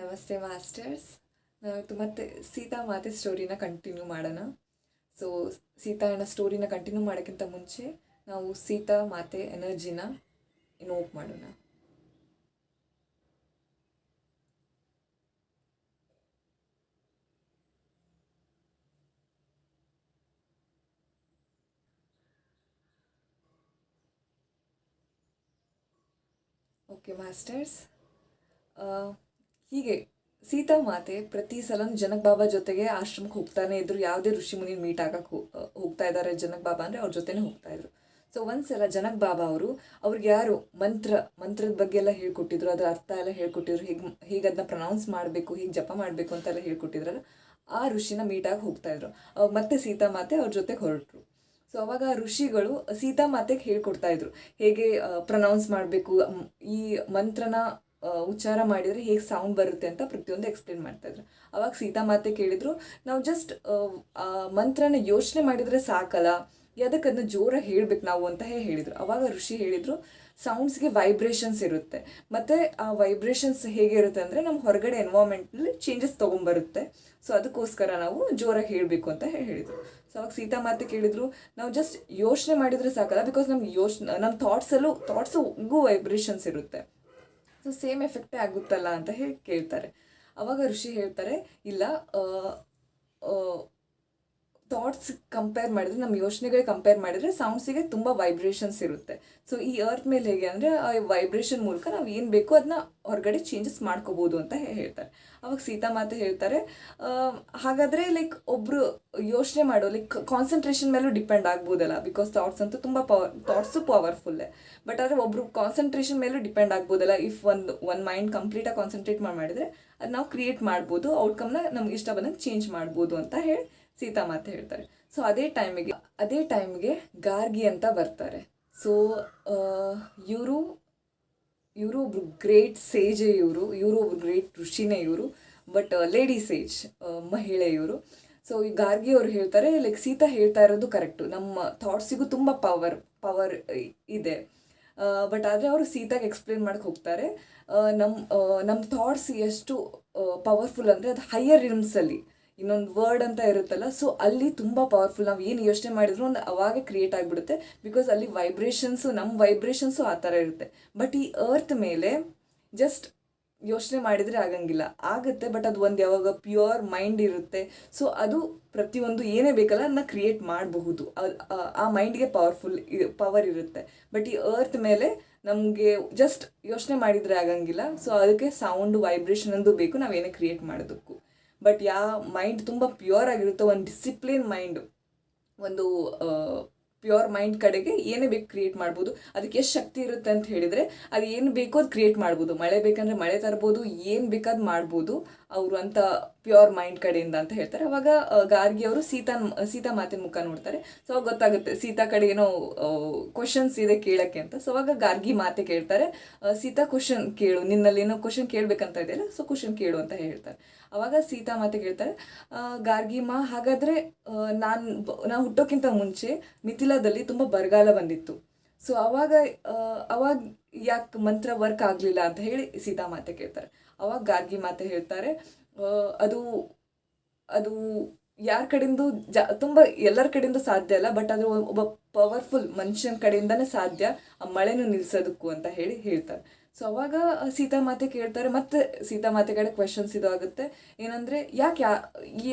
ನಮಸ್ತೆ ಮಾಸ್ಟರ್ಸ್. ನಾವಿತ್ತು ಮತ್ತೆ ಸೀತಾ ಮಾತೆ ಸ್ಟೋರಿನ ಕಂಟಿನ್ಯೂ ಮಾಡೋಣ. ಸೊ ಸೀತಾಯಣ ಸ್ಟೋರಿನ ಕಂಟಿನ್ಯೂ ಮಾಡೋಕ್ಕಿಂತ ಮುಂಚೆ ನಾವು ಸೀತಾ ಮಾತೆ ಎನರ್ಜಿನ ಇನ್ವೋಕ್ ಮಾಡೋಣ. ಓಕೆ ಮಾಸ್ಟರ್ಸ್, ಹೀಗೆ ಸೀತಾ ಮಾತೆ ಪ್ರತಿ ಸಲ ಜನಕ್ ಬಾಬಾ ಜೊತೆಗೆ ಆಶ್ರಮಕ್ಕೆ ಹೋಗ್ತಾನೆ ಇದ್ರು. ಯಾವುದೇ ಋಷಿ ಮುನಿ ಮೀಟ್ ಆಗಕ್ಕೆ ಹೋಗ್ತಾ ಇದ್ದಾರೆ ಜನಕ್ ಬಾಬಾ ಅಂದರೆ ಅವ್ರ ಜೊತೆನೇ ಹೋಗ್ತಾ ಇದ್ರು. ಸೊ ಒಂದ್ಸಲ ಜನಕ್ ಬಾಬಾ ಅವ್ರಿಗೆ ಯಾರು ಮಂತ್ರದ ಬಗ್ಗೆ ಎಲ್ಲ ಹೇಳ್ಕೊಟ್ಟಿದ್ರು, ಅದರ ಅರ್ಥ ಎಲ್ಲ ಹೇಳ್ಕೊಟ್ಟಿದ್ರು, ಹೀಗೆ ಅದನ್ನ ಪ್ರನೌನ್ಸ್ ಮಾಡಬೇಕು, ಹೀಗೆ ಜಪ ಮಾಡಬೇಕು ಅಂತೆಲ್ಲ ಹೇಳ್ಕೊಟ್ಟಿದ್ರಲ್ಲ, ಆ ಋಷಿನ ಮೀಟಾಗಿ ಹೋಗ್ತಾ ಇದ್ರು. ಅವಾಗ ಮತ್ತೆ ಸೀತಾ ಮಾತೆ ಅವ್ರ ಜೊತೆಗೆ ಹೊರಟರು. ಸೊ ಅವಾಗ ಋಷಿಗಳು ಸೀತಾ ಮಾತೆಗೆ ಹೇಳ್ಕೊಡ್ತಾ ಇದ್ರು, ಹೇಗೆ ಪ್ರನೌನ್ಸ್ ಮಾಡಬೇಕು, ಈ ಮಂತ್ರನ ಉಚ್ಚಾರ ಮಾಡಿದರೆ ಹೇಗೆ ಸೌಂಡ್ ಬರುತ್ತೆ ಅಂತ ಪ್ರತಿಯೊಂದು ಎಕ್ಸ್ಪ್ಲೇನ್ ಮಾಡ್ತಾಯಿದ್ರು. ಅವಾಗ ಸೀತಾ ಮಾತೆ ಕೇಳಿದ್ರು, ನಾವು ಜಸ್ಟ್ ಮಂತ್ರನ ಯೋಚನೆ ಮಾಡಿದರೆ ಸಾಕಲ್ಲ, ಯಾವುದಕ್ಕೆ ಅದನ್ನ ಜೋರಾಗಿ ಹೇಳ್ಬೇಕು ನಾವು ಅಂತ ಹೇಳಿದರು. ಅವಾಗ ಋಷಿ ಹೇಳಿದರು, ಸೌಂಡ್ಸ್ಗೆ ವೈಬ್ರೇಷನ್ಸ್ ಇರುತ್ತೆ, ಮತ್ತು ಆ ವೈಬ್ರೇಷನ್ಸ್ ಹೇಗಿರುತ್ತೆ ಅಂದರೆ ನಮ್ಮ ಹೊರಗಡೆ ಎನ್ವೈರ್ಮೆಂಟಲ್ಲಿ ಚೇಂಜಸ್ ತೊಗೊಂಬರುತ್ತೆ. ಸೊ ಅದಕ್ಕೋಸ್ಕರ ನಾವು ಜೋರಾಗಿ ಹೇಳಬೇಕು ಅಂತ ಹೇಳಿದರು. ಸೊ ಅವಾಗ ಸೀತಾ ಮಾತೆ ಕೇಳಿದರು, ನಾವು ಜಸ್ಟ್ ಯೋಚನೆ ಮಾಡಿದರೆ ಸಾಕಲ್ಲ, ಬಿಕಾಸ್ ನಮ್ಮ ಥಾಟ್ಸಲ್ಲೂ ವೈಬ್ರೇಷನ್ಸ್ ಇರುತ್ತೆ, ಸೊ ಸೇಮ್ ಎಫೆಕ್ಟೇ ಆಗುತ್ತಲ್ಲ ಅಂತ ಹೇಳಿ ಕೇಳ್ತಾರೆ. ಅವಾಗ ಋಷಿ ಹೇಳ್ತಾರೆ, ಇಲ್ಲ, ಥಾಟ್ಸ್ ಕಂಪೇರ್ ಮಾಡಿದರೆ, ನಮ್ಮ ಯೋಚನೆಗಳಿಗೆ ಕಂಪೇರ್ ಮಾಡಿದರೆ ಸೌಂಡ್ಸಿಗೆ ತುಂಬ ವೈಬ್ರೇಷನ್ಸ್ ಇರುತ್ತೆ. ಸೊ ಈ ಅರ್ತ್ ಮೇಲೆ ಹೇಗೆ ಅಂದರೆ ಆ ವೈಬ್ರೇಷನ್ ಮೂಲಕ ನಾವು ಏನು ಬೇಕೋ ಅದನ್ನ ಹೊರಗಡೆ ಚೇಂಜಸ್ ಮಾಡ್ಕೋಬೋದು ಅಂತ ಹೇಳ್ತಾರೆ. ಅವಾಗ ಸೀತಾ ಮಾತೆ ಹೇಳ್ತಾರೆ, ಹಾಗಾದರೆ ಲೈಕ್ ಒಬ್ಬರು ಯೋಚನೆ ಮಾಡೋ ಕಾನ್ಸಂಟ್ರೇಷನ್ ಮೇಲೂ ಡಿಪೆಂಡ್ ಆಗ್ಬೋದಲ್ಲ, ಬಿಕಾಸ್ ಥಾಟ್ಸ್ ಅಂತೂ ತುಂಬ ಥಾಟ್ಸು ಪವರ್ಫುಲ್ಲೇ. ಬಟ್ ಆದರೆ ಒಬ್ಬರು ಕಾನ್ಸಂಟ್ರೇಷನ್ ಮೇಲೂ ಡಿಪೆಂಡ್ ಆಗ್ಬೋದಲ್ಲ. ಇಫ್ ಒಂದು ಮೈಂಡ್ ಕಂಪ್ಲೀಟಾಗಿ ಕಾನ್ಸಂಟ್ರೇಟ್ ಮಾಡಿದರೆ ಅದು ನಾವು ಕ್ರಿಯೇಟ್ ಮಾಡ್ಬೋದು, ಔಟ್ಕಮ್ನ ನಮ್ಗೆ ಇಷ್ಟ ಬಂದಂಗೆ ಚೇಂಜ್ ಮಾಡ್ಬೋದು ಅಂತ ಹೇಳಿ ಸೀತಾ ಮಾತೆ ಹೇಳ್ತಾರೆ. ಸೊ ಅದೇ ಟೈಮ್ಗೆ ಗಾರ್ಗಿ ಅಂತ ಬರ್ತಾರೆ. ಸೊ ಇವರು ಒಬ್ರು ಗ್ರೇಟ್ ಸೇಜೆ, ಇವರು ಒಬ್ರು ಗ್ರೇಟ್ ಋಷಿನೇ ಇವರು, ಬಟ್ ಲೇಡಿ ಸೇಜ್, ಮಹಿಳೆ ಇವರು. ಸೊ ಈ ಗಾರ್ಗಿ ಅವರು ಹೇಳ್ತಾರೆ, ಲೈಕ್ ಸೀತಾ ಹೇಳ್ತಾ ಇರೋದು ಕರೆಕ್ಟು, ನಮ್ಮ ಥಾಟ್ಸಿಗೂ ತುಂಬ ಪವರ್ ಇದೆ. ಬಟ್ ಆದರೆ ಅವರು ಸೀತಾಗೆ ಎಕ್ಸ್ಪ್ಲೇನ್ ಮಾಡಕ್ಕೆ ಹೋಗ್ತಾರೆ, ನಮ್ಮ ಥಾಟ್ಸ್ ಎಷ್ಟು ಪವರ್ಫುಲ್ ಅಂದರೆ ಅದು ಹೈಯರ್ ರಿಮ್ಸಲ್ಲಿ ಇನ್ನೊಂದು ವರ್ಡ್ ಅಂತ ಇರುತ್ತಲ್ಲ, ಸೊ ಅಲ್ಲಿ ತುಂಬ ಪವರ್ಫುಲ್. ನಾವು ಏನು ಯೋಚನೆ ಮಾಡಿದ್ರು ಒಂದು ಅವಾಗೆ ಕ್ರಿಯೇಟ್ ಆಗಿಬಿಡುತ್ತೆ, ಬಿಕಾಸ್ ಅಲ್ಲಿ ನಮ್ಮ ವೈಬ್ರೇಷನ್ಸು ಆ ಥರ ಇರುತ್ತೆ. ಬಟ್ ಈ ಅರ್ತ್ ಮೇಲೆ ಜಸ್ಟ್ ಯೋಚನೆ ಮಾಡಿದರೆ ಆಗಂಗಿಲ್ಲ, ಆಗುತ್ತೆ, ಬಟ್ ಅದು ಒಂದು ಯಾವಾಗ ಪ್ಯೂರ್ ಮೈಂಡ್ ಇರುತ್ತೆ. ಸೊ ಅದು ಪ್ರತಿಯೊಂದು ಏನೇ ಬೇಕಲ್ಲ ಅದನ್ನ ಕ್ರಿಯೇಟ್ ಮಾಡಬಹುದು, ಆ ಮೈಂಡ್ಗೆ ಪವರ್ ಇರುತ್ತೆ. ಬಟ್ ಈ ಅರ್ತ್ ಮೇಲೆ ನಮಗೆ ಜಸ್ಟ್ ಯೋಚನೆ ಮಾಡಿದರೆ ಆಗಂಗಿಲ್ಲ. ಸೊ ಅದಕ್ಕೆ ಸೌಂಡ್ ವೈಬ್ರೇಷನ್ ಅಂದು ಬೇಕು ನಾವೇನೇ ಕ್ರಿಯೇಟ್ ಮಾಡೋದಕ್ಕೂ. ಬಟ್ ಮೈಂಡ್ ತುಂಬ ಪ್ಯೂರ್ ಆಗಿರುತ್ತೆ, ಒಂದು ಡಿಸಿಪ್ಲಿನ್ ಮೈಂಡ್, ಒಂದು ಪ್ಯೂರ್ ಮೈಂಡ್ ಕಡೆಗೆ ಏನೇ ಬೇಕು ಕ್ರಿಯೇಟ್ ಮಾಡ್ಬೋದು. ಅದಕ್ಕೆ ಎಷ್ಟು ಶಕ್ತಿ ಇರುತ್ತೆ ಅಂತ ಹೇಳಿದರೆ, ಅದು ಏನು ಬೇಕೋ ಅದು ಕ್ರಿಯೇಟ್ ಮಾಡ್ಬೋದು. ಮಳೆ ಬೇಕಂದರೆ ಮಳೆ ತರ್ಬೋದು, ಏನು ಬೇಕಾದ್ ಮಾಡ್ಬೋದು ಅವರು ಅಂತ ಪ್ಯೂರ್ ಮೈಂಡ್ ಕಡೆಯಿಂದ ಅಂತ ಹೇಳ್ತಾರೆ. ಅವಾಗ ಗಾರ್ಗಿ ಅವರು ಸೀತಾ ಮಾತಿನ ಮುಖ ನೋಡ್ತಾರೆ. ಸೊ ಅವಾಗ ಗೊತ್ತಾಗುತ್ತೆ ಸೀತಾ ಕಡೆ ಏನೋ ಕ್ವಶನ್ಸ್ ಇದೆ ಕೇಳೋಕ್ಕೆ ಅಂತ. ಸೊ ಅವಾಗ ಗಾರ್ಗಿ ಮಾತೆ ಕೇಳ್ತಾರೆ, ಸೀತಾ ಕ್ವಶನ್ ಕೇಳು, ನಿನ್ನಲ್ಲಿ ಏನೋ ಕ್ವಶನ್ ಕೇಳಬೇಕಂತ ಇದೆಯಲ್ಲ, ಸೊ ಕ್ವಶನ್ ಕೇಳು ಅಂತ ಹೇಳ್ತಾರೆ. ಅವಾಗ ಸೀತಾ ಮಾತೆ ಕೇಳ್ತಾರೆ, ಗಾರ್ಗಿ ಹಾಗಾದರೆ ನಾವು ಹುಟ್ಟೋಕ್ಕಿಂತ ಮುಂಚೆ ಮಿಥಿಲಾದಲ್ಲಿ ತುಂಬ ಬರಗಾಲ ಬಂದಿತ್ತು. ಸೊ ಅವಾಗ ಯಾಕೆ ಮಂತ್ರ ವರ್ಕ್ ಆಗಲಿಲ್ಲ ಅಂತ ಹೇಳಿ ಸೀತಾ ಮಾತೆ ಕೇಳ್ತಾರೆ. ಅವಾಗ ಗಾರ್ಗಿ ಮಾತೆ ಹೇಳ್ತಾರೆ, ಅದು ಯಾರ ಕಡೆಯಿಂದ ತುಂಬ ಎಲ್ಲರ ಕಡೆಯಿಂದ ಸಾಧ್ಯ ಅಲ್ಲ, ಬಟ್ ಅದು ಒಬ್ಬ ಪವರ್ಫುಲ್ ಮನುಷ್ಯನ ಕಡೆಯಿಂದನೇ ಸಾಧ್ಯ ಆ ಮಳೆನೂ ನಿಲ್ಲಿಸೋದಕ್ಕೂ ಅಂತ ಹೇಳ್ತಾರೆ. ಸೊ ಅವಾಗ ಸೀತಾ ಮಾತೆ ಕೇಳ್ತಾರೆ, ಮತ್ತೆ ಸೀತಾ ಮಾತೆ ಕಡೆ ಕ್ವೆಶನ್ಸ್ ಇದು ಆಗುತ್ತೆ, ಏನಂದರೆ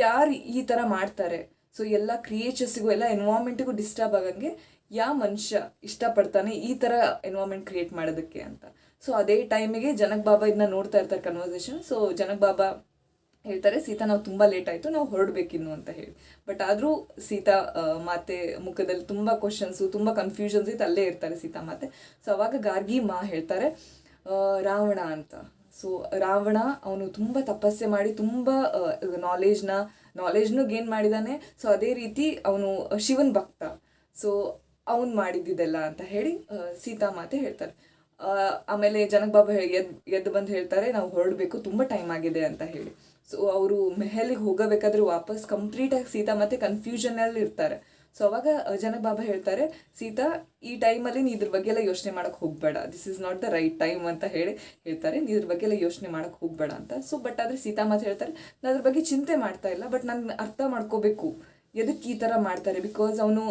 ಯಾರು ಈ ಥರ ಮಾಡ್ತಾರೆ. ಸೊ ಎಲ್ಲ ಕ್ರಿಯೇಚರ್ಸಿಗೂ ಎಲ್ಲ ಎನ್ವೈರ್ಮೆಂಟಿಗೂ ಡಿಸ್ಟರ್ಬ್ ಆಗಂಗೆ ಯಾವ ಮನುಷ್ಯ ಇಷ್ಟಪಡ್ತಾನೆ ಈ ಥರ ಎನ್ವೈರ್ಮೆಂಟ್ ಕ್ರಿಯೇಟ್ ಮಾಡೋದಕ್ಕೆ ಅಂತ. ಸೊ ಅದೇ ಟೈಮಿಗೆ ಜನಕ್ ಬಾಬಾ ಇದನ್ನ ನೋಡ್ತಾ ಇರ್ತಾರೆ ಕನ್ವರ್ಸೇಷನ್. ಸೊ ಜನಕ್ ಬಾಬಾ ಹೇಳ್ತಾರೆ, ಸೀತಾ ನಾವು ತುಂಬ ಲೇಟ್ ಆಯಿತು, ನಾವು ಹೊರಡಬೇಕಿನ್ನು ಅಂತ ಹೇಳಿ. ಬಟ್ ಆದರೂ ಸೀತಾ ಮಾತೆ ಮುಖದಲ್ಲಿ ತುಂಬ ಕ್ವಶನ್ಸು, ತುಂಬ ಕನ್ಫ್ಯೂಷನ್ಸ್ ಇತ್ತು, ಅಲ್ಲೇ ಇರ್ತಾರೆ ಸೀತಾ ಮಾತೆ. ಸೊ ಅವಾಗ ಗಾರ್ಗಿ ಹೇಳ್ತಾರೆ, ರಾವಣ ಅಂತ. ಸೊ ರಾವಣ ಅವನು ತುಂಬ ತಪಸ್ಸೆ ಮಾಡಿ ತುಂಬ ನಾಲೆಜ್ನೂ ಗೇನ್ ಮಾಡಿದ್ದಾನೆ. ಸೊ ಅದೇ ರೀತಿ ಅವನು ಶಿವನ್ ಭಕ್ತ. ಸೊ ಅವನು ಮಾಡಿದ್ದಿದೆಲ್ಲ ಅಂತ ಹೇಳಿ ಸೀತಾ ಮಾತೆ ಹೇಳ್ತಾರೆ. ಆಮೇಲೆ ಜನಕ್ ಬಾಬಾ ಎದ್ದು ಬಂದು ಹೇಳ್ತಾರೆ, ನಾವು ಹೊರಡಬೇಕು, ತುಂಬ ಟೈಮ್ ಆಗಿದೆ ಅಂತ ಹೇಳಿ. ಸೊ ಅವರು ಮೆಹಲಿಗೆ ಹೋಗಬೇಕಾದ್ರೆ ವಾಪಸ್ ಕಂಪ್ಲೀಟಾಗಿ ಸೀತಾ ಮಾತೆ ಕನ್ಫ್ಯೂಷನಲ್ಲಿ ಇರ್ತಾರೆ. ಸೊ ಅವಾಗ ಜನಕ್ ಬಾಬಾ ಹೇಳ್ತಾರೆ, ಸೀತಾ ಈ ಟೈಮಲ್ಲಿ ನೀ ಇದ್ರ ಬಗ್ಗೆ ಎಲ್ಲ ಯೋಚನೆ ಮಾಡೋಕ್ಕೆ ಹೋಗಬೇಡ, this is not the right time ಅಂತ ಹೇಳ್ತಾರೆ, ನೀ ಇದ್ರ ಬಗ್ಗೆ ಎಲ್ಲ ಯೋಚನೆ ಮಾಡೋಕ್ಕೆ ಹೋಗಬೇಡ ಅಂತ. ಸೊ ಬಟ್ ಆದರೆ ಸೀತಾ ಮಾತು ಹೇಳ್ತಾರೆ, ನಾನು ಅದ್ರ ಬಗ್ಗೆ ಚಿಂತೆ ಮಾಡ್ತಾ ಇಲ್ಲ, ಬಟ್ ನಾನು ಅರ್ಥ ಮಾಡ್ಕೋಬೇಕು ಎದಕ್ಕೆ ಈ ಥರ ಮಾಡ್ತಾರೆ, ಬಿಕಾಸ್ ಅವನು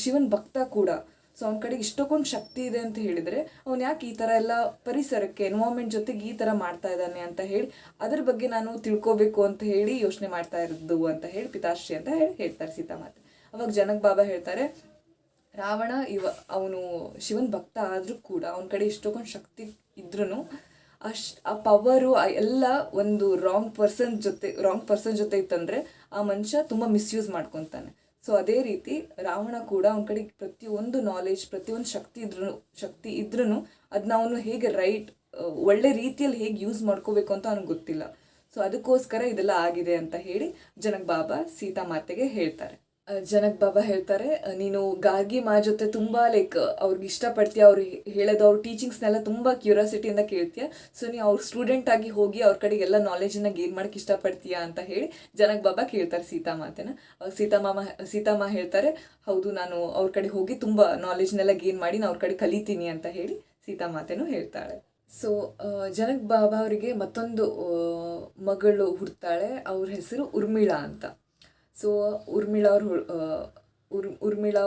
ಶಿವನ್ ಭಕ್ತ ಕೂಡ. ಸೊ ಅವ್ನ ಕಡೆಗೆ ಇಷ್ಟಕ್ಕೊಂದು ಶಕ್ತಿ ಇದೆ ಅಂತ ಹೇಳಿದರೆ ಅವ್ನು ಯಾಕೆ ಈ ಥರ ಎಲ್ಲ ಪರಿಸರಕ್ಕೆ ಎನ್ವೈರ್ಮೆಂಟ್ ಜೊತೆಗೆ ಈ ಥರ ಮಾಡ್ತಾ ಇದ್ದಾನೆ ಅಂತ ಹೇಳಿ ಅದ್ರ ಬಗ್ಗೆ ನಾನು ತಿಳ್ಕೊಬೇಕು ಅಂತ ಹೇಳಿ ಯೋಚನೆ ಮಾಡ್ತಾ ಇರೋದು ಅಂತ ಹೇಳಿ ಪಿತಾಶ್ರೀ ಅಂತ ಹೇಳ್ತಾರೆ ಸೀತಾಮಾತೆ. ಅವಾಗ ಜನಕ್ ಬಾಬಾ ಹೇಳ್ತಾರೆ, ರಾವಣ ಅವನು ಶಿವನ್ ಭಕ್ತ ಆದರೂ ಕೂಡ ಅವನ ಕಡೆ ಇಷ್ಟಕ್ಕೊಂದು ಶಕ್ತಿ ಇದ್ರೂ ಆ ಪವರು ಎಲ್ಲ ಒಂದು ರಾಂಗ್ ಪರ್ಸನ್ ಜೊತೆ ಇತ್ತಂದರೆ ಆ ಮನುಷ್ಯ ತುಂಬ ಮಿಸ್ಯೂಸ್ ಮಾಡ್ಕೊತಾನೆ. ಸೊ ಅದೇ ರೀತಿ ರಾವಣ ಕೂಡ ಅವನ ಕಡೆ ಪ್ರತಿಯೊಂದು ನಾಲೆಜ್, ಪ್ರತಿಯೊಂದು ಶಕ್ತಿ ಇದ್ರೂ ಅದನ್ನ ಅವನು ಹೇಗೆ ಒಳ್ಳೆ ರೀತಿಯಲ್ಲಿ ಹೇಗೆ ಯೂಸ್ ಮಾಡ್ಕೋಬೇಕು ಅಂತ ಅವ್ನಿಗೆ ಗೊತ್ತಿಲ್ಲ. ಸೊ ಅದಕ್ಕೋಸ್ಕರ ಇದೆಲ್ಲ ಆಗಿದೆ ಅಂತ ಹೇಳಿ ಜನಕ್ ಬಾಬಾ ಸೀತಾಮಾತೆಗೆ ಹೇಳ್ತಾರೆ. ಜನಕ್ ಬಾಬಾ ಹೇಳ್ತಾರೆ, ನೀನು ಗಾರ್ಗಿ ಮಾ ಜೊತೆ ತುಂಬ ಅವ್ರಿಗೆ ಇಷ್ಟಪಡ್ತೀಯ, ಅವ್ರು ಹೇಳೋದು ಅವ್ರ ಟೀಚಿಂಗ್ಸ್ನೆಲ್ಲ ತುಂಬ ಕ್ಯೂರಿಯಾಸಿಟಿಯಿಂದ ಕೇಳ್ತೀಯ. ಸೊ ನೀವು ಅವ್ರ ಸ್ಟೂಡೆಂಟ್ ಆಗಿ ಹೋಗಿ ಅವ್ರ ಕಡೆಗೆ ಎಲ್ಲ ನಾಲೆಜನ್ನು ಗೇನ್ ಮಾಡೋಕ್ಕೆ ಇಷ್ಟಪಡ್ತೀಯಾ ಅಂತ ಹೇಳಿ ಜನಕ್ ಬಾಬಾ ಕೇಳ್ತಾರೆ ಸೀತಾಮಾತೆನ. ಸೀತಾಮಾ ಹೇಳ್ತಾರೆ, ಹೌದು, ನಾನು ಅವ್ರ ಕಡೆ ಹೋಗಿ ತುಂಬ ನಾಲೆಜ್ನೆಲ್ಲ ಗೇನ್ ಮಾಡಿ ನಾನು ಅವ್ರ ಕಡೆ ಕಲಿತೀನಿ ಅಂತ ಹೇಳಿ ಸೀತಾಮಾತೆನೂ ಹೇಳ್ತಾಳೆ. ಸೊ ಜನಕ್ ಬಾಬಾ ಅವರಿಗೆ ಮತ್ತೊಂದು ಮಗಳು ಹುಡ್ತಾಳೆ, ಅವ್ರ ಹೆಸರು ಉರ್ಮಿಳಾ ಅಂತ. ಸೊ ಉರ್ಮಿಳಾ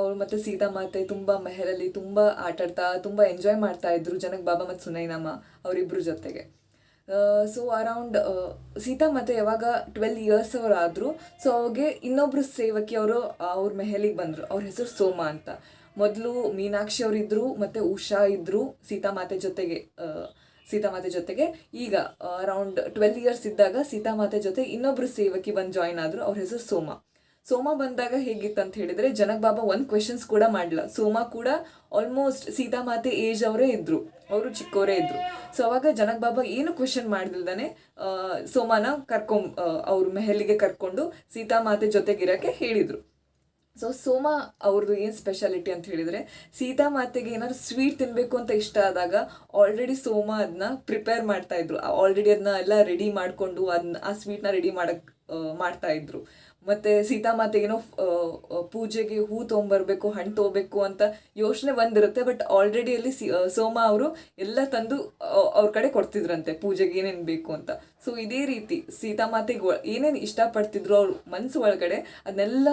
ಅವರು ಮತ್ತು ಸೀತಾಮಾತೆ ತುಂಬ ಮೆಹಲಲ್ಲಿ ತುಂಬ ಆಟಾಡ್ತಾ ತುಂಬ ಎಂಜಾಯ್ ಮಾಡ್ತಾಯಿದ್ರು ಜನಕ್ ಬಾಬಾ ಮತ್ತು ಸುನೈನಮ್ಮ ಅವರಿಬ್ಬರ ಜೊತೆಗೆ. ಸೊ ಅರೌಂಡ್ ಸೀತಾಮಾತೆ ಯಾವಾಗ 12 ಇಯರ್ಸ್ ಅವರು ಆದರು, ಸೊ ಅವಾಗೆ ಇನ್ನೊಬ್ಬರು ಸೇವಕಿ ಅವ್ರ ಮೆಹಲಿಗೆ ಬಂದರು. ಅವ್ರ ಹೆಸರು ಸೋಮಾ ಅಂತ. ಮೊದಲು ಮೀನಾಕ್ಷಿ ಅವರಿದ್ದರು ಮತ್ತು ಉಷಾ ಇದ್ದರು ಸೀತಾಮಾತೆ ಜೊತೆಗೆ. ಈಗ ಅರೌಂಡ್ 12 ಇಯರ್ಸ್ ಇದ್ದಾಗ ಸೀತಾಮಾತೆ ಜೊತೆ ಇನ್ನೊಬ್ರು ಸೇವಕಿ ಬಂದು ಜಾಯ್ನ್ ಆದರು. ಅವ್ರ ಹೆಸರು ಸೋಮಾ ಬಂದಾಗ ಹೇಗಿತ್ತು ಅಂತ ಹೇಳಿದರೆ ಜನಕ್ ಬಾಬಾ ಒಂದು ಕ್ವೆಶನ್ಸ್ ಕೂಡ ಮಾಡಲಿಲ್ಲ. ಸೋಮಾ ಕೂಡ ಆಲ್ಮೋಸ್ಟ್ ಸೀತಾಮಾತೆ ಏಜ್ ಅವರೇ ಇದ್ದರು, ಅವರು ಚಿಕ್ಕವರೇ ಇದ್ದರು. ಸೊ ಅವಾಗ ಜನಕ್ ಬಾಬಾ ಏನು ಕ್ವೆಶನ್ ಮಾಡ್ದಿಲ್ದಾನೆ ಸೋಮಾನ ಅವ್ರ ಮೆಹಲಿಗೆ ಕರ್ಕೊಂಡು ಸೀತಾಮಾತೆ ಜೊತೆಗಿರೋಕ್ಕೆ ಹೇಳಿದರು. ಸೊ ಸೋಮಾ ಅವ್ರದ್ದು ಏನು ಸ್ಪೆಷಾಲಿಟಿ ಅಂತ ಹೇಳಿದರೆ, ಸೀತಾಮಾತೆಗೆ ಏನಾದ್ರು ಸ್ವೀಟ್ ತಿನ್ನಬೇಕು ಅಂತ ಇಷ್ಟ ಆದಾಗ ಆಲ್ರೆಡಿ ಸೋಮಾ ಅದನ್ನ ಪ್ರಿಪೇರ್ ಮಾಡ್ತಾಯಿದ್ರು. ಆಲ್ರೆಡಿ ಅದನ್ನ ಎಲ್ಲ ರೆಡಿ ಮಾಡಿಕೊಂಡು ಆ ಸ್ವೀಟ್ನ ರೆಡಿ ಮಾಡ್ತಾಯಿದ್ರು. ಮತ್ತು ಸೀತಾಮಾತೆಗೇನೋ ಪೂಜೆಗೆ ಹೂ ತೊಗೊಂಬರ್ಬೇಕು, ಹಣ್ಣು ತೊಗೋಬೇಕು ಅಂತ ಯೋಚನೆ ಬಂದಿರುತ್ತೆ. ಬಟ್ ಆಲ್ರೆಡಿ ಅಲ್ಲಿ ಸೋಮಾ ಅವರು ಎಲ್ಲ ತಂದು ಅವ್ರ ಕಡೆ ಕೊಡ್ತಿದ್ರಂತೆ ಪೂಜೆಗೆ ಏನೇನು ಬೇಕು ಅಂತ. ಸೊ ಇದೇ ರೀತಿ ಸೀತಾಮಾತೆಗೆ ಏನೇನು ಇಷ್ಟಪಡ್ತಿದ್ರು ಅವ್ರ ಮನಸ್ಸು ಒಳಗಡೆ ಅದನ್ನೆಲ್ಲ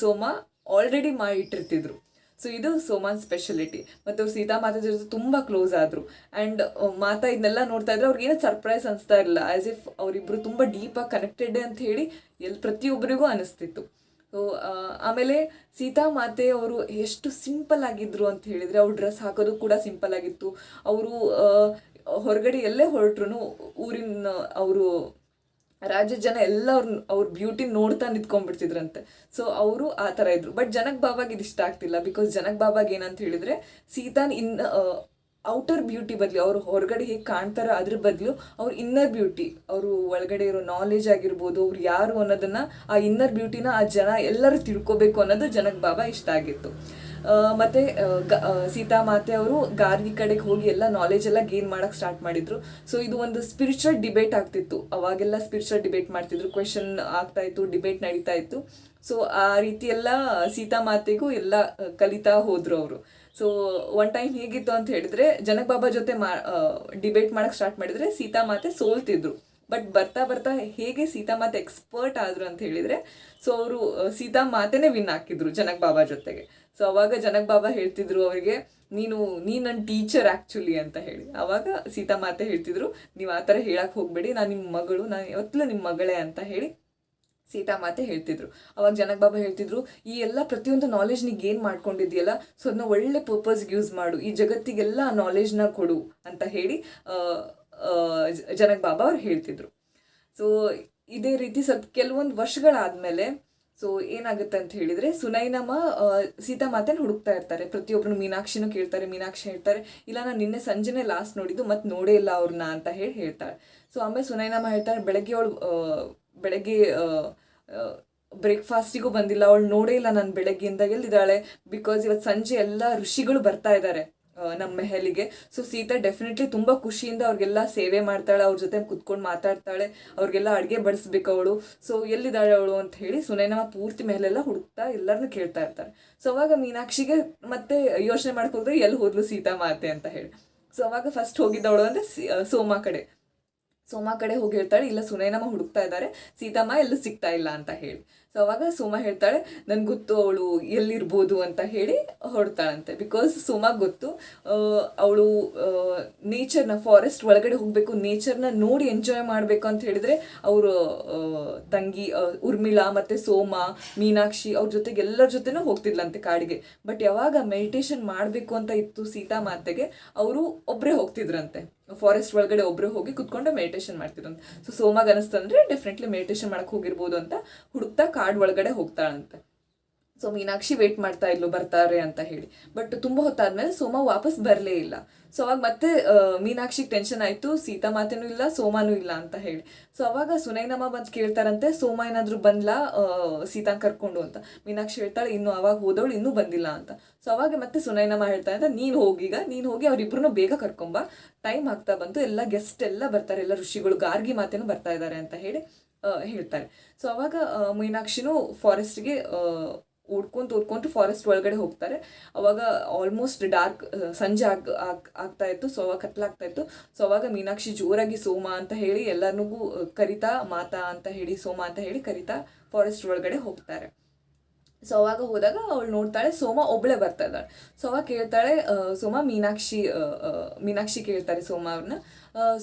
ಸೋಮಾ ಆಲ್ರೆಡಿ ಮಾಡಿಟ್ಟಿರ್ತಿದ್ರು. ಸೊ ಇದು ಸೋಮಾನ್ ಸ್ಪೆಷಾಲಿಟಿ. ಮತ್ತು ಅವ್ರು ಸೀತಾಮಾತೆ ಜೊತೆ ತುಂಬ ಕ್ಲೋಸ್ ಆದರು. ಆ್ಯಂಡ್ ಮಾತಾ ಇದನ್ನೆಲ್ಲ ನೋಡ್ತಾ ಇದ್ರೆ ಅವ್ರಿಗೇನೋ ಸರ್ಪ್ರೈಸ್ ಅನಿಸ್ತಾ ಇರಲಿಲ್ಲ, ಆ್ಯಸ್ ಇಫ್ ಅವರಿಬ್ಬರು ತುಂಬ ಡೀಪಾಗಿ ಕನೆಕ್ಟೆಡ್ ಅಂತ ಹೇಳಿ ಪ್ರತಿಯೊಬ್ಬರಿಗೂ ಅನಿಸ್ತಿತ್ತು. ಸೊ ಆಮೇಲೆ ಸೀತಾಮಾತೆ ಅವರು ಎಷ್ಟು ಸಿಂಪಲ್ ಆಗಿದ್ರು ಅಂತ ಹೇಳಿದರೆ, ಅವ್ರ ಡ್ರೆಸ್ ಹಾಕೋದು ಕೂಡ ಸಿಂಪಲ್ ಆಗಿತ್ತು. ಅವರು ಹೊರಗಡೆ ಎಲ್ಲೇ ಹೊರಟ್ರು ಊರಿನ ಅವರು ರಾಜ್ಯದ ಜನ ಎಲ್ಲ ಅವ್ರ ಬ್ಯೂಟಿ ನೋಡ್ತಾ ನಿಂತ್ಕೊಂಡ್ಬಿಡ್ತಿದ್ರಂತೆ. ಸೊ ಅವರು ಆ ಥರ ಇದ್ರು. ಬಟ್ ಜನಕ್ ಬಾಬಾಗೆ ಇದು ಇಷ್ಟ ಆಗ್ತಿಲ್ಲ. ಬಿಕಾಸ್ ಜನಕ್ ಬಾಬಾಗೆ ಏನಂತ ಹೇಳಿದರೆ, ಸೀತಾನ್ ಔಟರ್ ಬ್ಯೂಟಿ ಬದಲು ಅವರು ಹೊರಗಡೆ ಹೇಗೆ ಕಾಣ್ತಾರೋ ಅದ್ರ ಬದಲು ಅವ್ರ ಇನ್ನರ್ ಬ್ಯೂಟಿ, ಅವರು ಒಳಗಡೆ ಇರೋ ನಾಲೆಜ್ ಆಗಿರ್ಬೋದು, ಅವ್ರು ಯಾರು ಅನ್ನೋದನ್ನು, ಆ ಇನ್ನರ್ ಬ್ಯೂಟಿನ ಆ ಜನ ಎಲ್ಲರೂ ತಿಳ್ಕೊಬೇಕು ಅನ್ನೋದು ಜನಕ್ ಬಾಬಾ ಇಷ್ಟ ಆಗಿತ್ತು. ಮತ್ತು ಸೀತಾಮಾತೆ ಅವರು ಗಾರ್ಗಿ ಕಡೆಗೆ ಹೋಗಿ ಎಲ್ಲ ನಾಲೆಜ್ ಎಲ್ಲ ಗೇನ್ ಮಾಡೋಕ್ಕೆ ಸ್ಟಾರ್ಟ್ ಮಾಡಿದರು. ಸೊ ಇದು ಒಂದು ಸ್ಪಿರಿಚುವಲ್ ಡಿಬೇಟ್ ಆಗ್ತಿತ್ತು. ಅವಾಗೆಲ್ಲ ಸ್ಪಿರಿಚುವಲ್ ಡಿಬೇಟ್ ಮಾಡ್ತಿದ್ರು, ಕ್ವೆಶನ್ ಆಗ್ತಾಯಿತ್ತು, ಡಿಬೇಟ್ ನಡೀತಾ ಇತ್ತು. ಸೊ ಆ ರೀತಿ ಎಲ್ಲ ಸೀತಾಮಾತೆಗೂ ಎಲ್ಲ ಕಲಿತಾ ಹೋದರು ಅವರು. ಸೊ ಒನ್ ಟೈಮ್ ಹೇಗಿತ್ತು ಅಂತ ಹೇಳಿದರೆ, ಜನಕ್ ಬಾಬಾ ಜೊತೆ ಡಿಬೇಟ್ ಮಾಡೋಕ್ಕೆ ಸ್ಟಾರ್ಟ್ ಮಾಡಿದರೆ ಸೀತಾಮಾತೆ ಸೋಲ್ತಿದ್ರು. ಬಟ್ ಬರ್ತಾ ಬರ್ತಾ ಹೇಗೆ ಸೀತಾಮಾತೆ ಎಕ್ಸ್ಪರ್ಟ್ ಆದರು ಅಂತ ಹೇಳಿದರೆ, ಸೊ ಅವರು ಸೀತಾಮಾತೆನೇ ವಿನ್ ಹಾಕಿದ್ರು ಜನಕ್ ಬಾಬಾ ಜೊತೆಗೆ. ಸೊ ಅವಾಗ ಜನಕ್ ಬಾಬಾ ಹೇಳ್ತಿದ್ರು ಅವರಿಗೆ, ನೀನು ನನ್ನ ಟೀಚರ್ ಆ್ಯಕ್ಚುಲಿ ಅಂತ ಹೇಳಿ. ಆವಾಗ ಸೀತಾಮಾತೆ ಹೇಳ್ತಿದ್ರು, ನೀವು ಆ ಥರ ಹೇಳಕ್ಕೆ ಹೋಗಬೇಡಿ, ನಾನು ನಿಮ್ಮ ಮಗಳು, ನಾನು ಯಾವತ್ತಲೂ ನಿಮ್ಮ ಮಗಳೇ ಅಂತ ಹೇಳಿ ಸೀತಾಮಾತೆ ಹೇಳ್ತಿದ್ರು. ಅವಾಗ ಜನಕ್ ಬಾಬಾ ಹೇಳ್ತಿದ್ರು, ಈ ಎಲ್ಲ ಪ್ರತಿಯೊಂದು ನಾಲೆಜ್ ನೀ ಗೇನ್ ಮಾಡ್ಕೊಂಡಿದ್ಯಲ್ಲ, ಸೊ ಅದನ್ನ ಒಳ್ಳೆ ಪರ್ಪಸ್ಗೆ ಯೂಸ್ ಮಾಡು, ಈ ಜಗತ್ತಿಗೆಲ್ಲ ಆ ನಾಲೆಜ್ನ ಕೊಡು ಅಂತ ಹೇಳಿ ಜನಕ್ ಬಾಬಾ ಅವ್ರು ಹೇಳ್ತಿದ್ರು. ಸೊ ಇದೇ ರೀತಿ ಸ್ವಲ್ಪ ಕೆಲವೊಂದು ವರ್ಷಗಳಾದಮೇಲೆ ಸೊ ಏನಾಗುತ್ತೆ ಅಂತ ಹೇಳಿದರೆ, ಸುನೈನಮ್ಮ ಸೀತಾಮಾತೆನ ಹುಡುಕ್ತಾ ಇರ್ತಾರೆ. ಪ್ರತಿಯೊಬ್ಬರು ಮೀನಾಕ್ಷಿನೂ ಕೇಳ್ತಾರೆ. ಮೀನಾಕ್ಷಿ ಹೇಳ್ತಾರೆ, ಇಲ್ಲ ನಾನು ನಿನ್ನೆ ಸಂಜೆನೇ ಲಾಸ್ಟ್ ನೋಡಿದ್ದು, ಮತ್ತೆ ನೋಡೇ ಇಲ್ಲ ಅವ್ರನ್ನ ಅಂತ ಹೇಳ್ತಾಳೆ. ಸೊ ಆಮೇಲೆ ಸುನೈನಮ್ಮ ಹೇಳ್ತಾರೆ, ಬೆಳಗ್ಗೆ ಬ್ರೇಕ್ಫಾಸ್ಟಿಗೂ ಬಂದಿಲ್ಲ, ಅವಳು ನೋಡೇ ಇಲ್ಲ ನಾನು ಬೆಳಗ್ಗೆಯಿಂದ ಎಲ್ಲಿದ್ದಾಳೆ, ಬಿಕಾಸ್ ಇವತ್ತು ಸಂಜೆ ಎಲ್ಲ ಋಷಿಗಳು ಬರ್ತಾ ಇದ್ದಾರೆ ನಮ್ಮ ಮೆಹಲಿಗೆ. ಸೊ ಸೀತಾ ಡೆಫಿನೆಟ್ಲಿ ತುಂಬ ಖುಷಿಯಿಂದ ಅವ್ರಿಗೆಲ್ಲ ಸೇವೆ ಮಾಡ್ತಾಳೆ, ಅವ್ರ ಜೊತೆ ಕುತ್ಕೊಂಡು ಮಾತಾಡ್ತಾಳೆ, ಅವ್ರಿಗೆಲ್ಲ ಅಡುಗೆ ಬಡಿಸ್ಬೇಕು ಅವಳು. ಸೊ ಎಲ್ಲಿದ್ದಾಳೆ ಅವಳು ಅಂತ ಹೇಳಿ ಸುನೈನಮ್ಮ ಪೂರ್ತಿ ಮೆಹಲೆಲ್ಲ ಹುಡುಕ್ತಾ ಎಲ್ಲರನ್ನೂ ಕೇಳ್ತಾ ಇರ್ತಾರೆ. ಸೊ ಅವಾಗ ಮೀನಾಕ್ಷಿಗೆ ಮತ್ತೆ ಯೋಚನೆ ಮಾಡಕ್ಕೆ ಹೋದ್ರೆ ಎಲ್ಲಿ ಹೋದ್ಲು ಸೀತಾ ಮಾತೆ ಅಂತ ಹೇಳಿ. ಸೊ ಅವಾಗ ಫಸ್ಟ್ ಹೋಗಿದ್ದವಳು ಅಂದರೆ ಸೋಮಾ ಕಡೆ ಹೋಗಿ ಹೇಳ್ತಾಳೆ, ಇಲ್ಲ ಸುನೈನಮ್ಮ ಹುಡುಕ್ತಾ ಇದ್ದಾರೆ, ಸೀತಮ್ಮ ಎಲ್ಲೂ ಸಿಗ್ತಾ ಇಲ್ಲ ಅಂತ ಹೇಳಿ. ಸೊ ಅವಾಗ ಸೋಮಾ ಹೇಳ್ತಾಳೆ, ನನ್ಗೆ ಗೊತ್ತು ಅವಳು ಎಲ್ಲಿರ್ಬೋದು ಅಂತ ಹೇಳಿ ಹೊಡ್ತಾಳಂತೆ. ಬಿಕಾಸ್ ಸೋಮಾಗೆ ಗೊತ್ತು ಅವಳು ನೇಚರ್ನ, ಫಾರೆಸ್ಟ್ ಒಳಗಡೆ ಹೋಗಬೇಕು, ನೇಚರ್ನ ನೋಡಿ ಎಂಜಾಯ್ ಮಾಡಬೇಕು ಅಂತ ಹೇಳಿದರೆ ಅವರು ತಂಗಿ ಉರ್ಮಿಳಾ ಮತ್ತು ಸೋಮಾ, ಮೀನಾಕ್ಷಿ ಅವ್ರ ಜೊತೆಗೆ ಎಲ್ಲರ ಜೊತೆನೂ ಹೋಗ್ತಿದ್ಲಂತೆ ಕಾಡಿಗೆ. ಬಟ್ ಯಾವಾಗ ಮೆಡಿಟೇಷನ್ ಮಾಡಬೇಕು ಅಂತ ಇತ್ತು ಸೀತಾ ಮಾತೆಗೆ, ಅವರು ಒಬ್ಬರೇ ಹೋಗ್ತಿದ್ರಂತೆ, ಫಾರೆಸ್ಟ್ ಒಳಗಡೆ ಒಬ್ಬರೇ ಹೋಗಿ ಕುತ್ಕೊಂಡು ಮೆಡಿಟೇಷನ್ ಮಾಡ್ತಿದ್ರಂತೆ. ಸೊ ಸೋಮಾಗೆ ಅನಿಸ್ತಂದ್ರೆ ಡೆಫಿನೆಟ್ಲಿ ಮೆಡಿಟೇಷನ್ ಮಾಡಕ್ಕೆ ಹೋಗಿರ್ಬೋದು ಅಂತ ಹುಡುಕ್ತಾ ಕಾಡು ಒಳಗಡೆ ಹೋಗ್ತಾಳಂತೆ. ಸೊ ಮೀನಾಕ್ಷಿ ವೇಟ್ ಮಾಡ್ತಾ ಇದ್ಲು ಬರ್ತಾರೆ ಅಂತ ಹೇಳಿ. ಬಟ್ ತುಂಬ ಹೊತ್ತಾದ್ಮೇಲೆ ಸೋಮಾ ವಾಪಸ್ ಬರಲೇ ಇಲ್ಲ. ಸೊ ಅವಾಗ ಮತ್ತೆ ಮೀನಾಕ್ಷಿಗೆ ಟೆನ್ಷನ್ ಆಯಿತು, ಸೀತಾ ಮಾತೇನೂ ಇಲ್ಲ, ಸೋಮಾನೂ ಇಲ್ಲ ಅಂತ ಹೇಳಿ. ಸೊ ಅವಾಗ ಸುನೈನಮ್ಮ ಬಂದು ಕೇಳ್ತಾರಂತೆ, ಸೋಮಾ ಏನಾದರೂ ಬಂದ್ಲಾ ಸೀತಾನ ಕರ್ಕೊಂಡು ಅಂತ. ಮೀನಾಕ್ಷಿ ಹೇಳ್ತಾಳೆ, ಇನ್ನು ಅವಾಗ ಹೋದವಳು ಇನ್ನೂ ಬಂದಿಲ್ಲ ಅಂತ. ಸೊ ಅವಾಗ ಮತ್ತೆ ಸುನೈನಮ್ಮ ಹೇಳ್ತಾ ಅಂತ, ನೀನು ಹೋಗಿ ಅವರಿಬ್ರು ಬೇಗ ಕರ್ಕೊಂಬ, ಟೈಮ್ ಆಗ್ತಾ ಬಂತು, ಎಲ್ಲ ಗೆಸ್ಟ್ ಎಲ್ಲ ಬರ್ತಾರೆ, ಎಲ್ಲ ಋಷಿಗಳು, ಗಾರ್ಗಿ ಮಾತೇನೂ ಬರ್ತಾ ಇದ್ದಾರೆ ಅಂತ ಹೇಳಿ ಹೇಳ್ತಾರೆ. ಸೊ ಅವಾಗ ಮೀನಾಕ್ಷಿನೂ ಫಾರೆಸ್ಟ್ಗೆ ಓಡ್ಕೊಂತ ಫಾರೆಸ್ಟ್ ಒಳಗಡೆ ಹೋಗ್ತಾರೆ. ಅವಾಗ ಆಲ್ಮೋಸ್ಟ್ ಡಾರ್ಕ್, ಸಂಜೆ ಆಗ್ತಾ ಇತ್ತು. ಸೊ ಅವಾಗ ಕತ್ಲಾಗ್ತಾ ಇತ್ತು. ಸೊ ಅವಾಗ ಮೀನಾಕ್ಷಿ ಜೋರಾಗಿ ಸೋಮಾ ಅಂತ ಹೇಳಿ ಎಲ್ಲರಿಗೂ ಕರಿತಾ, ಮಾತಾ ಅಂತ ಹೇಳಿ, ಸೋಮಾ ಅಂತ ಹೇಳಿ ಕರಿತಾ ಫಾರೆಸ್ಟ್ ಒಳಗಡೆ ಹೋಗ್ತಾರೆ. ಸೊ ಅವಾಗ ಹೋದಾಗ ಅವಳು ನೋಡ್ತಾಳೆ, ಸೋಮಾ ಒಬ್ಬಳೇ ಬರ್ತಾ ಇದ್ದಾಳೆ. ಸೊ ಅವಾಗ ಕೇಳ್ತಾಳೆ ಸೋಮಾ, ಮೀನಾಕ್ಷಿ ಕೇಳ್ತಾರೆ ಸೋಮಾ ಅವ್ರನ್ನ,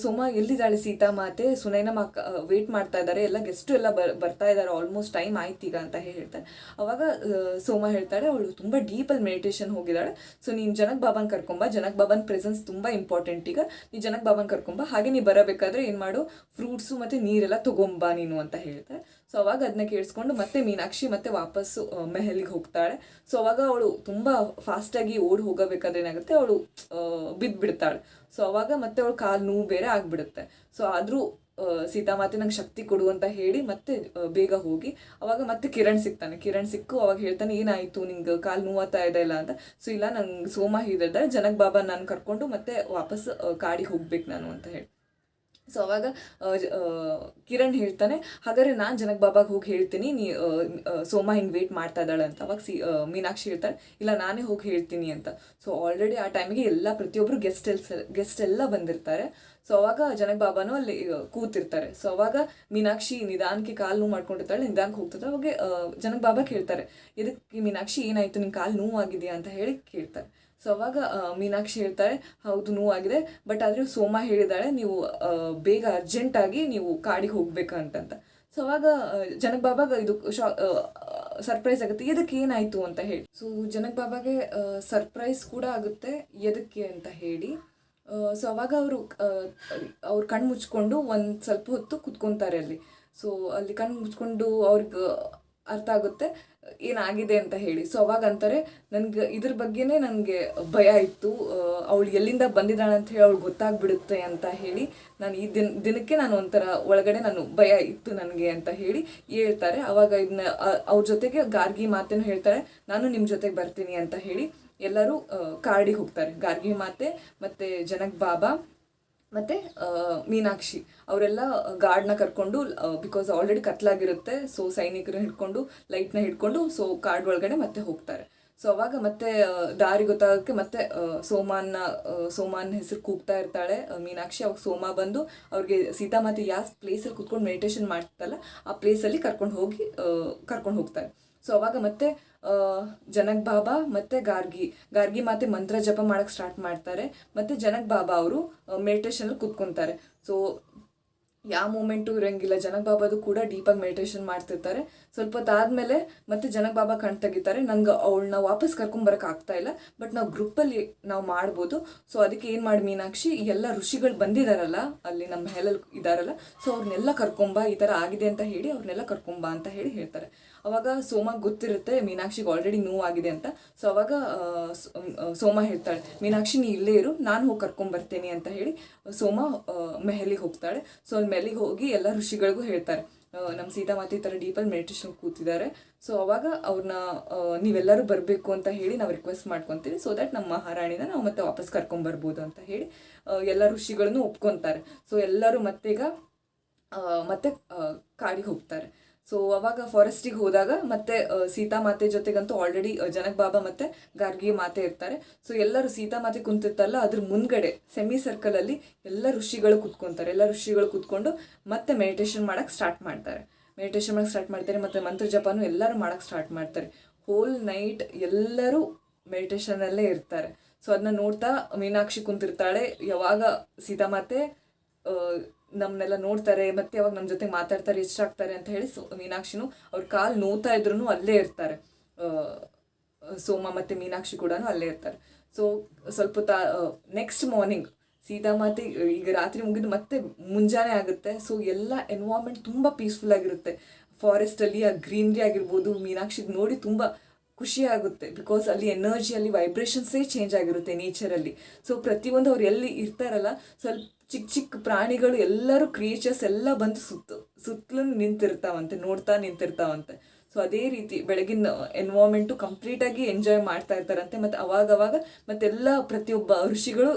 ಸೋಮಾ ಎಲ್ಲಿದ್ದಾಳೆ ಸೀತಾ ಮಾತೆ, ಸುನೈನಮ್ಮ ವೇಟ್ ಮಾಡ್ತಾ ಇದ್ದಾರೆ, ಎಲ್ಲ ಗೆಸ್ಟು ಎಲ್ಲ ಬರ್ತಾ ಇದ್ದಾರೆ, ಆಲ್ಮೋಸ್ಟ್ ಟೈಮ್ ಆಯ್ತು ಈಗ ಅಂತ ಹೇಳ್ತಾರೆ. ಅವಾಗ ಸೋಮಾ ಹೇಳ್ತಾಳೆ, ಅವಳು ತುಂಬ ಡೀಪಲ್ಲಿ ಮೆಡಿಟೇಷನ್ ಹೋಗಿದ್ದಾಳೆ. ಸೊ ನೀನು ಜನಕ್ ಬಾಬಾನ ಕರ್ಕೊಂಬ, ಜನಕ್ ಬಾಬಾನ ಪ್ರೆಸೆನ್ಸ್ ತುಂಬ ಇಂಪಾರ್ಟೆಂಟ್ ಈಗ, ನೀನು ಜನಕ್ ಬಾಬಾನ ಕರ್ಕೊಂಬ, ಹಾಗೆ ನೀ ಬರಬೇಕಾದ್ರೆ ಏನು ಮಾಡು, ಫ್ರೂಟ್ಸು ಮತ್ತು ನೀರೆಲ್ಲ ತೊಗೊಂಬ ನೀನು ಅಂತ ಹೇಳ್ತಾರೆ. ಸೊ ಅವಾಗ ಅದನ್ನ ಕೇಳಿಸ್ಕೊಂಡು ಮತ್ತೆ ಮೀನಾಕ್ಷಿ ಮತ್ತೆ ವಾಪಸ್ಸು ಮೆಹಲಿಗೆ ಹೋಗ್ತಾಳೆ. ಸೊ ಅವಾಗ ಅವಳು ತುಂಬ ಫಾಸ್ಟಾಗಿ ಓಡಿ ಹೋಗಬೇಕಾದ್ರೆ ಏನಾಗುತ್ತೆ, ಅವಳು ಬಿದ್ದುಬಿಡ್ತಾಳೆ. ಸೊ ಅವಾಗ ಮತ್ತೆ ಅವಳು ಕಾಲು ನೋವು ಬೇರೆ ಆಗಿಬಿಡುತ್ತೆ. ಸೊ ಆದರೂ ಸೀತಾಮಾತೆ ನಂಗೆ ಶಕ್ತಿ ಕೊಡು ಅಂತ ಹೇಳಿ ಮತ್ತೆ ಬೇಗ ಹೋಗಿ ಅವಾಗ ಮತ್ತೆ ಕಿರಣ್ ಸಿಕ್ಕು ಅವಾಗ ಹೇಳ್ತಾನೆ, ಏನಾಯಿತು ನಿಂಗೆ ಕಾಲು ನೋವಾಗ್ತಾ ಇದೆ ಇಲ್ಲ ಅಂತ. ಸೊ ಇಲ್ಲ, ನಂಗೆ ಸೋಮಾ ಹೇಳಿದ್ರೆ ಜನಕ್ ಬಾಬಾ ನಾನು ಕರ್ಕೊಂಡು ಮತ್ತೆ ವಾಪಸ್ ಕಾಡಿಗೆ ಹೋಗ್ಬೇಕು ನಾನು ಅಂತ ಹೇಳಿ. ಸೊ ಅವಾಗ ಕಿರಣ್ ಹೇಳ್ತಾನೆ, ಹಾಗಾದ್ರೆ ನಾನು ಜನಕ್ ಬಾಬಾಗೆ ಹೋಗಿ ಹೇಳ್ತೀನಿ, ಸೋಮಾ ಹಿಂಗೆ ವೇಟ್ ಮಾಡ್ತಾ ಇದ್ದಾಳೆ ಅಂತ. ಅವಾಗ ಮೀನಾಕ್ಷಿ ಹೇಳ್ತಾಳೆ, ಇಲ್ಲ ನಾನೇ ಹೋಗಿ ಹೇಳ್ತೀನಿ ಅಂತ. ಸೊ ಆಲ್ರೆಡಿ ಆ ಟೈಮಿಗೆ ಎಲ್ಲ ಪ್ರತಿಯೊಬ್ಬರು ಗೆಸ್ಟ್ ಎಲ್ಲ ಬಂದಿರ್ತಾರೆ. ಸೊ ಅವಾಗ ಜನಕ್ ಬಾಬಾನು ಅಲ್ಲಿ ಕೂತಿರ್ತಾರೆ. ಸೊ ಅವಾಗ ಮೀನಾಕ್ಷಿ ನಿಧಾನಕ್ಕೆ ಕಾಲು ನೋವು ಮಾಡ್ಕೊಂಡಿರ್ತಾಳೆ, ನಿಧಾನಕ್ಕೆ ಹೋಗ್ತಿರ್ತಾಳೆ. ಅವಾಗ ಜನಕ್ ಬಾಬಾ ಕೇಳ್ತಾರೆ, ಇದಕ್ಕೆ ಮೀನಾಕ್ಷಿ ಏನಾಯಿತು, ನಿಂಗೆ ಕಾಲು ನೋವಾಗಿದೆಯಾ ಅಂತ ಹೇಳಿ ಕೇಳ್ತಾರೆ. ಸೊ ಅವಾಗ ಮೀನಾಕ್ಷಿ ಹೇಳ್ತಾಳೆ, ಹೌದು ನೋವಾಗಿದೆ, ಬಟ್ ಆದರೆ ಸೋಮಾ ಹೇಳಿದಾಳೆ ನೀವು ಬೇಗ ಅರ್ಜೆಂಟಾಗಿ ನೀವು ಕಾಡಿಗೆ ಹೋಗ್ಬೇಕಂತಂತ. ಸೊ ಅವಾಗ ಜನಕ್ ಬಾಬಾಗ ಇದು ಸರ್ಪ್ರೈಸ್ ಆಗುತ್ತೆ, ಎದಕ್ಕೆ ಏನಾಯಿತು ಅಂತ ಹೇಳಿ. ಸೊ ಜನಕ್ ಬಾಬಾಗೆ ಸರ್ಪ್ರೈಸ್ ಕೂಡ ಆಗುತ್ತೆ ಎದಕ್ಕೆ ಅಂತ ಹೇಳಿ. ಸೊ ಅವಾಗ ಅವ್ರು ಕಣ್ಣು ಮುಚ್ಕೊಂಡು ಒಂದು ಸ್ವಲ್ಪ ಹೊತ್ತು ಕುತ್ಕೊತಾರೆ ಅಲ್ಲಿ. ಸೊ ಅಲ್ಲಿ ಕಣ್ಣು ಮುಚ್ಕೊಂಡು ಅವ್ರಿಗೆ ಅರ್ಥ ಆಗುತ್ತೆ ಏನಾಗಿದೆ ಅಂತ ಹೇಳಿ. ಸೊ ಅವಾಗ ಅಂತಾರೆ, ನನಗೆ ಇದ್ರ ಬಗ್ಗೆನೇ ನನಗೆ ಭಯ ಇತ್ತು, ಅವಳು ಎಲ್ಲಿಂದ ಬಂದಿದ್ದಾಳೆ ಅಂತ ಹೇಳಿ ಅವಳು ಗೊತ್ತಾಗ್ಬಿಡುತ್ತೆ ಅಂತ ಹೇಳಿ ನಾನು ಈ ದಿನಕ್ಕೆ ನಾನು ಒಂಥರ ಒಳಗಡೆ ನಾನು ಭಯ ಇತ್ತು ನನಗೆ ಅಂತ ಹೇಳಿ ಹೇಳ್ತಾರೆ. ಅವಾಗ ಇದನ್ನ ಅವ್ರ ಜೊತೆಗೆ ಗಾರ್ಗಿ ಮಾತೇನು ಹೇಳ್ತಾರೆ, ನಾನು ನಿಮ್ಮ ಜೊತೆಗೆ ಬರ್ತೀನಿ ಅಂತ ಹೇಳಿ ಎಲ್ಲರೂ ಕಾಡಿಗೆ ಹೋಗ್ತಾರೆ. ಗಾರ್ಗಿ ಮಾತೆ ಮತ್ತು ಜನಕ್ ಬಾಬಾ ಮತ್ತು ಮೀನಾಕ್ಷಿ ಅವರೆಲ್ಲ ಗಾರ್ಡ್ನ ಕರ್ಕೊಂಡು, ಬಿಕಾಸ್ ಆಲ್ರೆಡಿ ಕತ್ಲಾಗಿರುತ್ತೆ. ಸೊ ಸೈನಿಕರನ್ನ ಹಿಡ್ಕೊಂಡು, ಲೈಟ್ನ ಹಿಡ್ಕೊಂಡು ಸೊ ಕಾಡ್ ಒಳಗಡೆ ಮತ್ತೆ ಹೋಗ್ತಾರೆ. ಸೊ ಅವಾಗ ಮತ್ತೆ ದಾರಿ ಗೊತ್ತಾಗೋಕ್ಕೆ ಮತ್ತೆ ಸೋಮಾನ್ ಹೆಸರು ಕೂಗ್ತಾ ಇರ್ತಾಳೆ ಮೀನಾಕ್ಷಿ. ಅವಾಗ ಸೋಮಾ ಬಂದು ಅವ್ರಿಗೆ ಸೀತಾಮಾತೆ ಯಾವ ಪ್ಲೇಸಲ್ಲಿ ಕೂತ್ಕೊಂಡು ಮೆಡಿಟೇಷನ್ ಮಾಡ್ತಲ್ಲ ಆ ಪ್ಲೇಸಲ್ಲಿ ಕರ್ಕೊಂಡು ಹೋಗ್ತಾರೆ. ಸೊ ಅವಾಗ ಮತ್ತೆ ಜನಕ್ ಬಾಬಾ ಮತ್ತು ಗಾರ್ಗಿ ಮಾತೆ ಮಂತ್ರ ಜಪ ಮಾಡೋಕ್ಕೆ ಸ್ಟಾರ್ಟ್ ಮಾಡ್ತಾರೆ. ಮತ್ತು ಜನಕ್ ಬಾಬಾ ಅವರು ಮೆಡಿಟೇಷನಲ್ಲಿ ಕೂತ್ಕೊತಾರೆ. ಸೊ ಯಾವ ಮೂಮೆಂಟು ಇರೋಂಗಿಲ್ಲ, ಜನಕ್ ಬಾಬಾದು ಕೂಡ ಡೀಪಾಗಿ ಮೆಡಿಟೇಷನ್ ಮಾಡ್ತಿರ್ತಾರೆ. ಸ್ವಲ್ಪ ಹೊತ್ತಾದಮೇಲೆ ಮತ್ತೆ ಜನಕ್ ಬಾಬಾ ಕಣ್ ತೆಗಿತಾರೆ, ನಂಗೆ ಅವಳನ್ನ ವಾಪಸ್ ಕರ್ಕೊಂಬರಕ್ಕೆ ಆಗ್ತಾ ಇಲ್ಲ, ಬಟ್ ನಾವು ಗ್ರೂಪಲ್ಲಿ ನಾವು ಮಾಡ್ಬೋದು. ಸೊ ಅದಕ್ಕೆ ಏನು ಮಾಡಿ ಮೀನಾಕ್ಷಿ, ಎಲ್ಲ ಋಷಿಗಳು ಬಂದಿದ್ದಾರಲ್ಲ ಅಲ್ಲಿ ನಮ್ಮ ಹೆಲಲ್ಲಿ ಇದ್ದಾರಲ್ಲ, ಸೊ ಅವ್ರನ್ನೆಲ್ಲ ಕರ್ಕೊಂಬ, ಈ ಥರ ಆಗಿದೆ ಅಂತ ಹೇಳಿ ಅವ್ರನ್ನೆಲ್ಲ ಕರ್ಕೊಂಬ ಅಂತ ಹೇಳಿ ಹೇಳ್ತಾರೆ. ಅವಾಗ ಸೋಮಾಗೆ ಗೊತ್ತಿರುತ್ತೆ ಮೀನಾಕ್ಷಿಗೆ ಆಲ್ರೆಡಿ ನೋವಾಗಿದೆ ಅಂತ. ಸೊ ಅವಾಗ ಸೋಮಾ ಹೇಳ್ತಾಳೆ, ಮೀನಾಕ್ಷಿ ನೀ ಇಲ್ಲೇ ಇರು, ನಾನು ಹೋಗಿ ಕರ್ಕೊಂಬರ್ತೇನೆ ಅಂತ ಹೇಳಿ ಸೋಮಾ ಮೆಹಲಿಗೆ ಹೋಗ್ತಾಳೆ. ಸೊ ಅಲ್ಲಿ ಮೆಹಲಿಗೆ ಹೋಗಿ ಎಲ್ಲ ಋಷಿಗಳಿಗೂ ಹೇಳ್ತಾರೆ, ನಮ್ಮ ಸೀತಾಮಾತೆ ಈ ಥರ ಡೀಪಲ್ಲಿ ಮೆಡಿಟೇಷನ್ ಕೂತಿದ್ದಾರೆ. ಸೊ ಅವಾಗ ಅವ್ರನ್ನ ನೀವೆಲ್ಲರೂ ಬರಬೇಕು ಅಂತ ಹೇಳಿ ನಾವು ರಿಕ್ವೆಸ್ಟ್ ಮಾಡ್ಕೊತೀವಿ. ಸೊ ದ್ಯಾಟ್ ನಮ್ಮ ಮಹಾರಾಣಿನ ನಾವು ಮತ್ತೆ ವಾಪಸ್ ಕರ್ಕೊಂಬರ್ಬೋದು ಅಂತ ಹೇಳಿ ಎಲ್ಲ ಋಷಿಗಳನ್ನು ಒಪ್ಕೊತಾರೆ. ಸೊ ಎಲ್ಲರೂ ಮತ್ತೆ ಕಾಡಿಗೆ ಹೋಗ್ತಾರೆ. ಸೊ ಅವಾಗ ಫಾರೆಸ್ಟಿಗೆ ಹೋದಾಗ ಮತ್ತೆ ಸೀತಾಮಾತೆ ಜೊತೆಗಂತೂ ಆಲ್ರೆಡಿ ಜನಕ್ ಬಾಬಾ ಮತ್ತು ಗಾರ್ಗಿ ಮಾತೆ ಇರ್ತಾರೆ. ಸೊ ಎಲ್ಲರೂ ಸೀತಾಮಾತೆ ಕುಂತಿರ್ತಾರಲ್ಲ ಅದ್ರ ಮುಂದ್ಗಡೆ ಸೆಮಿ ಸರ್ಕಲಲ್ಲಿ ಎಲ್ಲ ಋಷಿಗಳು ಕುತ್ಕೊತಾರೆ. ಎಲ್ಲ ಋಷಿಗಳು ಕುತ್ಕೊಂಡು ಮತ್ತೆ ಮೆಡಿಟೇಷನ್ ಮಾಡೋಕ್ಕೆ ಸ್ಟಾರ್ಟ್ ಮಾಡ್ತಾರೆ. ಮತ್ತು ಮಂತ್ರ ಜಪನೂ ಎಲ್ಲರೂ ಮಾಡೋಕ್ಕೆ ಸ್ಟಾರ್ಟ್ ಮಾಡ್ತಾರೆ. ಹೋಲ್ ನೈಟ್ ಎಲ್ಲರೂ ಮೆಡಿಟೇಷನಲ್ಲೇ ಇರ್ತಾರೆ. ಸೊ ಅದನ್ನ ನೋಡ್ತಾ ಮೀನಾಕ್ಷಿ ಕುಂತಿರ್ತಾಳೆ. ಯಾವಾಗ ಸೀತಾಮಾತೆ ನಮ್ಮನ್ನೆಲ್ಲ ನೋಡ್ತಾರೆ ಮತ್ತು ಯಾವಾಗ ನಮ್ಮ ಜೊತೆ ಮಾತಾಡ್ತಾರೆ, ಎಷ್ಟಾಗ್ತಾರೆ ಅಂತ ಹೇಳಿ ಮೀನಾಕ್ಷಿನೂ ಅವ್ರ ಕಾಲು ನೋವ್ತಾ ಇದ್ರೂ ಅಲ್ಲೇ ಇರ್ತಾರೆ. ಸೋಮ ಮತ್ತು ಮೀನಾಕ್ಷಿ ಕೂಡ ಅಲ್ಲೇ ಇರ್ತಾರೆ. ಸೊ ಸ್ವಲ್ಪ ನೆಕ್ಸ್ಟ್ ಮಾರ್ನಿಂಗ್ ಸೀತಾಮಾತೆ ಈಗ ರಾತ್ರಿ ಮುಗಿದು ಮತ್ತೆ ಮುಂಜಾನೆ ಆಗುತ್ತೆ. ಸೊ ಎಲ್ಲ ಎನ್ವೈರ್ಮೆಂಟ್ ತುಂಬ ಪೀಸ್ಫುಲ್ ಆಗಿರುತ್ತೆ. ಫಾರೆಸ್ಟಲ್ಲಿ ಆ ಗ್ರೀನ್ರಿ ಆಗಿರ್ಬೋದು ಮೀನಾಕ್ಷಿಗೆ ನೋಡಿ ತುಂಬ ಖುಷಿ ಆಗುತ್ತೆ. ಬಿಕಾಸ್ ಅಲ್ಲಿ ಎನರ್ಜಿ, ಅಲ್ಲಿ ವೈಬ್ರೇಷನ್ಸೇ ಚೇಂಜ್ ಆಗಿರುತ್ತೆ ನೇಚರಲ್ಲಿ. ಸೊ ಪ್ರತಿಯೊಂದು ಅವ್ರು ಎಲ್ಲಿ ಇರ್ತಾರಲ್ಲ ಸ್ವಲ್ಪ ಚಿಕ್ಕ ಚಿಕ್ಕ ಪ್ರಾಣಿಗಳು ಎಲ್ಲರೂ ಕ್ರಿಯೇಚರ್ಸ್ ಎಲ್ಲ ಬಂದು ಸುತ್ತಲೂ ನೋಡ್ತಾ ನಿಂತಿರ್ತಾವಂತೆ. ಸೊ ಅದೇ ರೀತಿ ಬೆಳಗಿನ ಎನ್ವೈರ್ಮೆಂಟು ಕಂಪ್ಲೀಟಾಗಿ ಎಂಜಾಯ್ ಮಾಡ್ತಾ ಇರ್ತಾರಂತೆ. ಮತ್ತು ಅವಾಗವಾಗ ಮತ್ತೆಲ್ಲ ಪ್ರತಿಯೊಬ್ಬ ಋಷಿಗಳು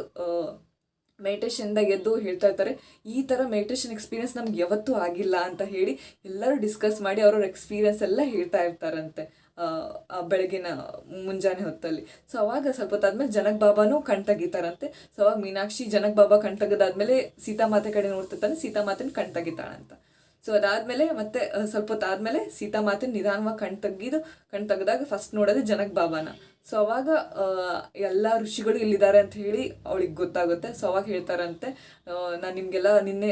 ಮೆಡಿಟೇಷನ್ದಾಗ ಎದ್ದು ಹೇಳ್ತಾ ಇರ್ತಾರೆ, ಈ ಥರ ಮೆಡಿಟೇಷನ್ ಎಕ್ಸ್ಪೀರಿಯನ್ಸ್ ನಮ್ಗೆ ಯಾವತ್ತೂ ಆಗಿಲ್ಲ ಅಂತ ಹೇಳಿ ಎಲ್ಲರೂ ಡಿಸ್ಕಸ್ ಮಾಡಿ ಅವ್ರವ್ರ ಎಕ್ಸ್ಪೀರಿಯನ್ಸ್ ಎಲ್ಲ ಹೇಳ್ತಾ ಇರ್ತಾರಂತೆ ಬೆಳಗಿನ ಮುಂಜಾನೆ ಹೊತ್ತಲ್ಲಿ. ಸೊ ಅವಾಗ ಸ್ವಲ್ಪ ಹೊತ್ತಾದ್ಮೇಲೆ ಜನಕ್ ಬಾಬಾನೂ ಕಣ್ ತೆಗಿತಾರಂತೆ. ಸೊ ಅವಾಗ ಮೀನಾಕ್ಷಿ ಜನಕ್ ಬಾಬಾ ಕಣ್ ತೆಗೆದಾದ್ಮೇಲೆ ಸೀತಾಮಾತೆ ಕಡೆ ನೋಡ್ತಿರ್ತಾನೆ, ಸೀತಾಮಾತೆನ ಕಣ್ ತೆಗಿತಾಳಂತ. ಸೊ ಅದಾದಮೇಲೆ ಮತ್ತೆ ಸ್ವಲ್ಪ ಹೊತ್ತಾದ್ಮೇಲೆ ಸೀತಾಮಾತೆ ನಿಧಾನವಾಗಿ ಕಣ್ ತೆಗೆದಾಗ ಫಸ್ಟ್ ನೋಡೋದು ಜನಕ್ ಬಾಬಾನ. ಸೊ ಅವಾಗ ಎಲ್ಲ ಋಷಿಗಳು ಇಲ್ಲಿದ್ದಾರೆ ಅಂತ ಹೇಳಿ ಅವಳಿಗೆ ಗೊತ್ತಾಗುತ್ತೆ. ಸೊ ಅವಾಗ ಹೇಳ್ತಾರಂತೆ, ನಾನು ನಿಮಗೆಲ್ಲ ನಿನ್ನೆ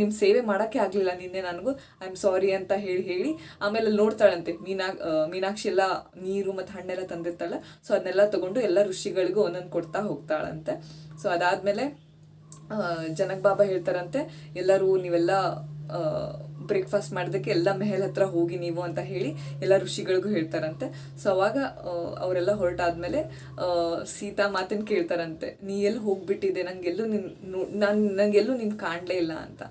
ನಿಮ್ಮ ಸೇವೆ ಮಾಡೋಕ್ಕೆ ಆಗಲಿಲ್ಲ ನಿನ್ನೆ, ನನಗೂ ಐ ಆಮ್ ಸಾರಿ ಅಂತ ಹೇಳಿ ಆಮೇಲೆ ನೋಡ್ತಾಳಂತೆ ಮೀನಾಕ್ಷಿ ಎಲ್ಲ ನೀರು ಮತ್ತು ಹಣ್ಣೆಲ್ಲ ತಂದಿರ್ತಾಳೆ. ಸೊ ಅದನ್ನೆಲ್ಲ ತೊಗೊಂಡು ಎಲ್ಲ ಋಷಿಗಳಿಗೂ ಒಂದೊಂದು ಕೊಡ್ತಾ ಹೋಗ್ತಾಳಂತೆ. ಸೊ ಅದಾದಮೇಲೆ ಜನಕ್ ಬಾಬಾ ಹೇಳ್ತಾರಂತೆ, ಎಲ್ಲರೂ ನೀವೆಲ್ಲ ಬ್ರೇಕ್ಫಾಸ್ಟ್ ಮಾಡೋದಕ್ಕೆ ಎಲ್ಲ ಮೆಹಲ್ ಹತ್ರ ಹೋಗಿ ನೀವು ಅಂತ ಹೇಳಿ ಎಲ್ಲ ಋಷಿಗಳಿಗೂ ಹೇಳ್ತಾರಂತೆ. ಸೊ ಅವಾಗ ಅವರೆಲ್ಲ ಹೊರಟಾದ್ಮೇಲೆ ಸೀತಾಮಾತನ ಕೇಳ್ತಾರಂತೆ, ನೀ ಎಲ್ಲಿ ಹೋಗ್ಬಿಟ್ಟಿದೆ, ನನಗೆಲ್ಲೂ ನೀನು ಕಾಣಲೇ ಇಲ್ಲ ಅಂತ.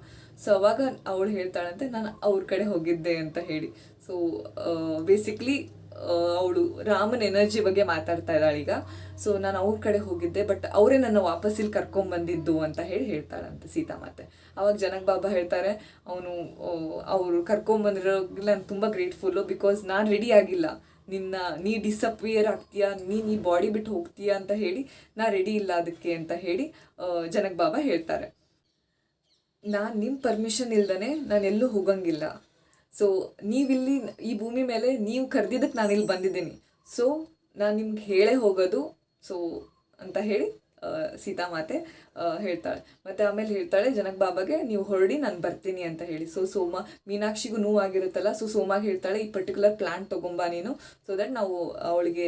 ಸೊ ಅವಾಗ ಅವಳು ಹೇಳ್ತಾಳಂತೆ, ನಾನು ಅವ್ರ ಕಡೆ ಹೋಗಿದ್ದೆ ಅಂತ ಹೇಳಿ. ಸೊ ಬೇಸಿಕ್ಲಿ ಅವಳು ರಾಮನ ಎನರ್ಜಿ ಬಗ್ಗೆ ಮಾತಾಡ್ತಾ ಇದ್ದಾಳೆ ಈಗ. ಸೊ ನಾನು ಅವ್ರ ಕಡೆ ಹೋಗಿದ್ದೆ, ಬಟ್ ಅವರೇ ನನ್ನ ವಾಪಸ್ ಇಲ್ಲಿ ಕರ್ಕೊಂಬಂದಿದ್ದು ಅಂತ ಹೇಳ್ತಾಳಂತೆ ಸೀತಾಮಾತೆ. ಅವಾಗ ಜನಕ್ ಬಾಬಾ ಹೇಳ್ತಾರೆ, ಅವರು ಕರ್ಕೊಂಬಂದಿರೋಗಿಲ್ಲ ನಾನು ತುಂಬ ಗ್ರೇಟ್ಫುಲ್ಲು. ಬಿಕಾಸ್ ನಾನು ರೆಡಿ ಆಗಿಲ್ಲ, ನೀ ಡಿಸಪಿಯರ್ ಆಗ್ತೀಯಾ, ನೀ ಬಾಡಿ ಬಿಟ್ಟು ಹೋಗ್ತೀಯಾ ಅಂತ ಹೇಳಿ ನಾ ರೆಡಿ ಇಲ್ಲ ಅದಕ್ಕೆ ಅಂತ ಹೇಳಿ ಜನಕ್ ಬಾಬಾ ಹೇಳ್ತಾರೆ. ನಾನು ನಿಮ್ಮ ಪರ್ಮಿಷನ್ ಇಲ್ದೇ ನಾನೆಲ್ಲೂ ಹೋಗಂಗಿಲ್ಲ. ಸೊ ನೀವಿಲ್ಲಿ ಈ ಭೂಮಿ ಮೇಲೆ ನೀವು ಕರೆದಿದ್ದಕ್ಕೆ ನಾನು ಇಲ್ಲಿ ಬಂದಿದ್ದೀನಿ. ಸೊ ನಾನು ನಿಮ್ಗೆ ಹೇಳೇ ಹೋಗೋದು ಸೊ ಅಂತ ಹೇಳಿ ಸೀತಾಮಾತೆ ಹೇಳ್ತಾಳೆ. ಮತ್ತು ಆಮೇಲೆ ಹೇಳ್ತಾಳೆ ಜನಕ್ ಬಾಬಾಗೆ, ನೀವು ಹೊರಡಿ ನಾನು ಬರ್ತೀನಿ ಅಂತ ಹೇಳಿ. ಸೊ ಮೀನಾಕ್ಷಿಗೂ ನೋವಾಗಿರುತ್ತಲ್ಲ, ಸೊ ಸೋಮಾಗಿ ಹೇಳ್ತಾಳೆ, ಈ ಪರ್ಟಿಕ್ಯುಲರ್ ಪ್ಲ್ಯಾಂಟ್ ತೊಗೊಂಬ ನೀನು, ಸೊ ದಟ್ ನಾವು ಅವಳಿಗೆ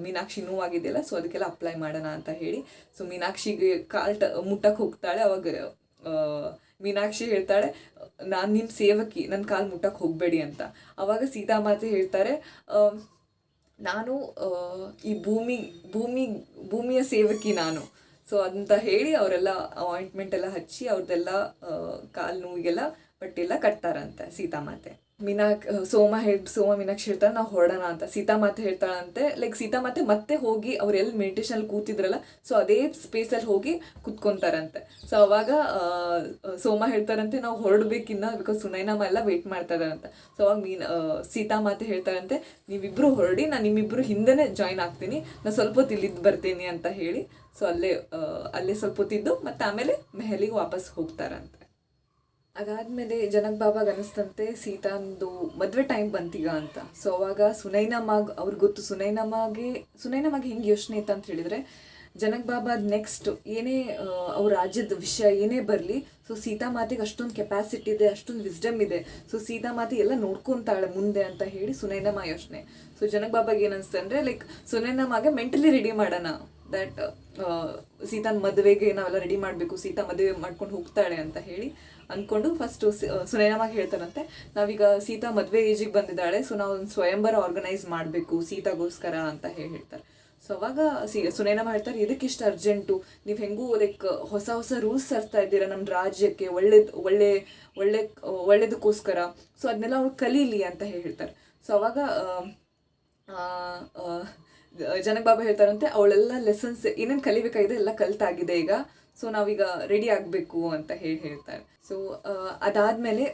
ಮೀನಾಕ್ಷಿ ನೋವಾಗಿದೆಯಲ್ಲ ಸೊ ಅದಕ್ಕೆಲ್ಲ ಅಪ್ಲೈ ಮಾಡೋಣ ಅಂತ ಹೇಳಿ. ಸೊ ಮೀನಾಕ್ಷಿಗೆ ಮುಟ್ಟಕ್ಕೆ ಹೋಗ್ತಾಳೆ. ಅವಾಗ ಮೀನಾಕ್ಷಿ ಹೇಳ್ತಾಳೆ, ನಾನು ನಿಮ್ಮ ಸೇವಕಿ, ನನ್ನ ಕಾಲು ಮುಟ್ಟಕ್ಕೆ ಹೋಗಬೇಡಿ ಅಂತ. ಆವಾಗ ಸೀತಾಮಾತೆ ಹೇಳ್ತಾರೆ, ನಾನು ಈ ಭೂಮಿಯ ಸೇವಕಿ ನಾನು. ಸೊ ಅಂತ ಹೇಳಿ ಅವರೆಲ್ಲ ಆಯಿಂಟ್ಮೆಂಟ್ ಎಲ್ಲ ಹಚ್ಚಿ ಅವ್ರದ್ದೆಲ್ಲ ಕಾಲು ನೋವಿಗೆಲ್ಲ ಬಟ್ಟೆಲ್ಲ ಕಟ್ತಾರಂತೆ ಸೀತಾಮಾತೆ. ಸೋಮ ಮೀನಾಕ್ಷಿ ಹೇಳ್ತಾರೆ, ನಾವು ಹೊರಡೋಣ ಅಂತ. ಸೀತಾಮಾತೆ ಹೇಳ್ತಾಳಂತೆ, ಲೈಕ್ ಸೀತಾಮಾತೆ ಮತ್ತೆ ಹೋಗಿ ಅವ್ರು ಎಲ್ಲಿ ಮೆಡಿಟೇಷನಲ್ಲಿ ಕೂತಿದ್ರಲ್ಲ ಸೊ ಅದೇ ಸ್ಪೇಸಲ್ಲಿ ಹೋಗಿ ಕುತ್ಕೊತಾರಂತೆ. ಸೊ ಅವಾಗ ಸೋಮ ಹೇಳ್ತಾರಂತೆ, ನಾವು ಹೊರಡ್ಬೇಕಿನ್ನ, ಬಿಕಾಸ್ ಸುನೈನಮ್ಮ ಎಲ್ಲ ವೆಯ್ಟ್ ಮಾಡ್ತಾ ಇದ್ದಾರಂತ. ಸೊ ಅವಾಗ ಸೀತಾಮಾತೆ ಹೇಳ್ತಾರಂತೆ, ನೀವಿಬ್ಬರು ಹೊರಡಿ, ನಾನು ನಿಮ್ಮಿಬ್ಬರು ಹಿಂದೆನೇ ಜಾಯ್ನ್ ಆಗ್ತೀನಿ, ನಾನು ಸ್ವಲ್ಪ ಹೊತ್ತು ಇಲ್ಲಿದ್ದು ಬರ್ತೀನಿ ಅಂತ ಹೇಳಿ. ಸೊ ಅಲ್ಲೇ ಸ್ವಲ್ಪ ಹೊತ್ತಿದ್ದು ಮತ್ತು ಆಮೇಲೆ ಮೆಹಲಿಗೆ ವಾಪಸ್ ಹೋಗ್ತಾರಂತೆ. ಅದಾದಮೇಲೆ ಜನಕ್ ಬಾಬಾಗೆ ಅನಿಸ್ತಂತೆ ಸೀತಾಂದು ಮದುವೆ ಟೈಮ್ ಬಂತೀಗ ಅಂತ. ಸೊ ಅವಾಗ ಅವ್ರಿಗೆ ಗೊತ್ತು ಸುನೈನಮ್ಮಗೆ ಹಿಂಗೆ ಯೋಚನೆ ಇತ್ತು ಅಂತ ಹೇಳಿದರೆ, ಜನಕ್ ಬಾಬಾ ನೆಕ್ಸ್ಟ್ ಏನೇ ಅವ್ರ ರಾಜ್ಯದ ವಿಷಯ ಏನೇ ಬರಲಿ, ಸೊ ಸೀತಾಮಾತೆಗೆ ಅಷ್ಟೊಂದು ಕೆಪಾಸಿಟಿ ಇದೆ, ಅಷ್ಟೊಂದು ವಿಸ್ಡಮ್ ಇದೆ, ಸೊ ಸೀತಾಮಾತೆ ಎಲ್ಲ ನೋಡ್ಕೊತಾಳೆ ಮುಂದೆ ಅಂತ ಹೇಳಿ ಸುನೈನಮ್ಮ ಯೋಚನೆ. ಸೊ ಜನಕ್ ಬಾಬಾಗೆ ಏನು ಅನಿಸ್ತು ಅಂದರೆ, ಲೈಕ್ ಸುನೈನಮ್ಮಗೆ ಮೆಂಟಲಿ ರೆಡಿ ಮಾಡೋಣ, ದ್ಯಾಟ್ ಸೀತಾನ ಮದುವೆಗೆ ನಾವೆಲ್ಲ ರೆಡಿ ಮಾಡಬೇಕು, ಸೀತಾ ಮದುವೆ ಮಾಡ್ಕೊಂಡು ಹೋಗ್ತಾಳೆ ಅಂತ ಹೇಳಿ ಅಂದ್ಕೊಂಡು ಫಸ್ಟು ಸುನೈನಮ್ಮಗೆ ಹೇಳ್ತಾರಂತೆ, ನಾವೀಗ ಸೀತಾ ಮದುವೆ ಏಜಿಗೆ ಬಂದಿದ್ದಾಳೆ, ಸೊ ನಾವು ಒಂದು ಸ್ವಯಂವರ ಆರ್ಗನೈಸ್ ಮಾಡಬೇಕು ಸೀತಾಗೋಸ್ಕರ ಅಂತ ಹೇಳ್ತಾರೆ. ಸೊ ಅವಾಗ ಸುನೈನಮ್ಮ ಹೇಳ್ತಾರೆ ಇದಕ್ಕೆ ಇಷ್ಟು ಅರ್ಜೆಂಟು, ನೀವು ಹೆಂಗೂ ಲೈಕ್ ಹೊಸ ಹೊಸ ರೂಲ್ಸ್ ತರ್ತಾ ಇದ್ದೀರಾ ನಮ್ಮ ರಾಜ್ಯಕ್ಕೆ ಒಳ್ಳೇದಕ್ಕೋಸ್ಕರ, ಸೊ ಅದನ್ನೆಲ್ಲ ಅವ್ಳು ಕಲೀಲಿ ಅಂತ ಹೇಳ್ತಾರೆ. ಸೊ ಅವಾಗ ಜನಕ್ ಬಾಬಾ ಹೇಳ್ತಾರಂತೆ ಅವಳೆಲ್ಲ ಲೆಸನ್ಸ್ ಏನೇನು ಕಲಿಬೇಕಾಗಿದೆ ಎಲ್ಲ ಕಲ್ತಾಗಿದೆ ಈಗ, ಸೊ ನಾವೀಗ ರೆಡಿ ಆಗಬೇಕು ಅಂತ ಹೇಳ್ತಾರೆ. ಸೊ ಅದಾದಮೇಲೆ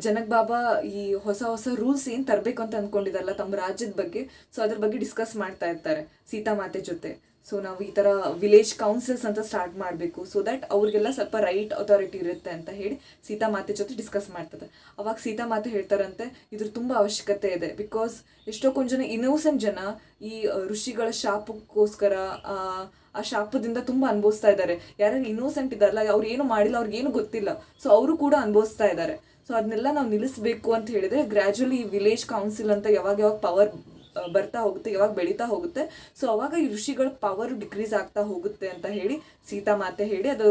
ಜನಕ್ ಬಾಬಾ ಈ ಹೊಸ ಹೊಸ ರೂಲ್ಸ್ ಏನು ತರಬೇಕು ಅಂತ ಅಂದ್ಕೊಂಡಿದಾರಲ್ಲ ತಮ್ಮ ರಾಜ್ಯದ ಬಗ್ಗೆ, ಸೊ ಅದ್ರ ಬಗ್ಗೆ ಡಿಸ್ಕಸ್ ಮಾಡ್ತಾ ಇರ್ತಾರೆ ಸೀತಾಮಾತೆ ಜೊತೆ. ಸೊ ನಾವು ಈ ಥರ ವಿಲೇಜ್ ಕೌನ್ಸಿಲ್ಸ್ ಅಂತ ಸ್ಟಾರ್ಟ್ ಮಾಡಬೇಕು, ಸೊ ದ್ಯಾಟ್ ಅವ್ರಿಗೆಲ್ಲ ಸ್ವಲ್ಪ ರೈಟ್ ಅಥಾರಿಟಿ ಇರುತ್ತೆ ಅಂತ ಹೇಳಿ ಸೀತಾಮಾತೆ ಜೊತೆ ಡಿಸ್ಕಸ್ ಮಾಡ್ತದೆ. ಅವಾಗ ಸೀತಾಮಾತೆ ಹೇಳ್ತಾರಂತೆ ಇದ್ರ ತುಂಬ ಅವಶ್ಯಕತೆ ಇದೆ, ಬಿಕಾಸ್ ಎಷ್ಟೊಂದು ಜನ ಇನ್ನೋಸೆಂಟ್ ಜನ ಈ ಋಷಿಗಳ ಶಾಪಕ್ಕೋಸ್ಕರ ಆ ಶಾಪದಿಂದ ತುಂಬ ಅನುಭವಿಸ್ತಾ ಇದ್ದಾರೆ. ಯಾರು ಇನ್ನೋಸೆಂಟ್ ಇದ್ದಾರಲ್ಲ, ಅವ್ರು ಏನು ಮಾಡಿಲ್ಲ, ಅವ್ರಿಗೇನು ಗೊತ್ತಿಲ್ಲ, ಸೊ ಅವರು ಕೂಡ ಅನುಭವಿಸ್ತಾ ಇದ್ದಾರೆ. ಸೊ ಅದನ್ನೆಲ್ಲ ನಾವು ನಿಲ್ಲಿಸಬೇಕು ಅಂತ ಹೇಳಿದ್ರೆ ಗ್ರ್ಯಾಜುವಲಿ ಈ ವಿಲೇಜ್ ಕೌನ್ಸಿಲ್ ಅಂತ ಯಾವಾಗ ಪವರ್ ಬರ್ತಾ ಹೋಗುತ್ತೆ, ಯಾವಾಗ ಬೆಳೀತಾ ಹೋಗುತ್ತೆ, ಸೊ ಅವಾಗ ಈ ಋಷಿಗಳ ಪವರ್ ಡಿಕ್ರೀಸ್ ಆಗ್ತಾ ಹೋಗುತ್ತೆ ಅಂತ ಹೇಳಿ ಸೀತಾಮಾತೆ ಹೇಳಿ ಅದು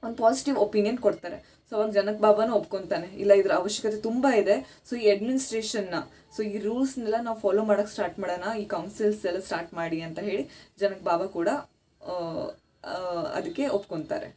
ಒಂದು ಪಾಸಿಟಿವ್ ಒಪಿನಿಯನ್ ಕೊಡ್ತಾರೆ. ಸೊ ಅವಾಗ ಜನಕ್ ಬಾಬಾನು ಒಪ್ಕೊತಾನೆ, ಇಲ್ಲ ಇದ್ರ ಅವಶ್ಯಕತೆ ತುಂಬ ಇದೆ, ಸೊ ಈ ಅಡ್ಮಿನಿಸ್ಟ್ರೇಷನ್ನ, ಸೊ ಈ ರೂಲ್ಸ್ನೆಲ್ಲ ನಾವು ಫಾಲೋ ಮಾಡೋಕ್ಕೆ ಸ್ಟಾರ್ಟ್ ಮಾಡೋಣ, ಈ ಕೌನ್ಸಿಲ್ಸ್ ಎಲ್ಲ ಸ್ಟಾರ್ಟ್ ಮಾಡಿ ಅಂತ ಹೇಳಿ ಜನಕ್ ಬಾಬಾ ಕೂಡ ಅದಕ್ಕೆ ಒಪ್ಕೊತಾರೆ.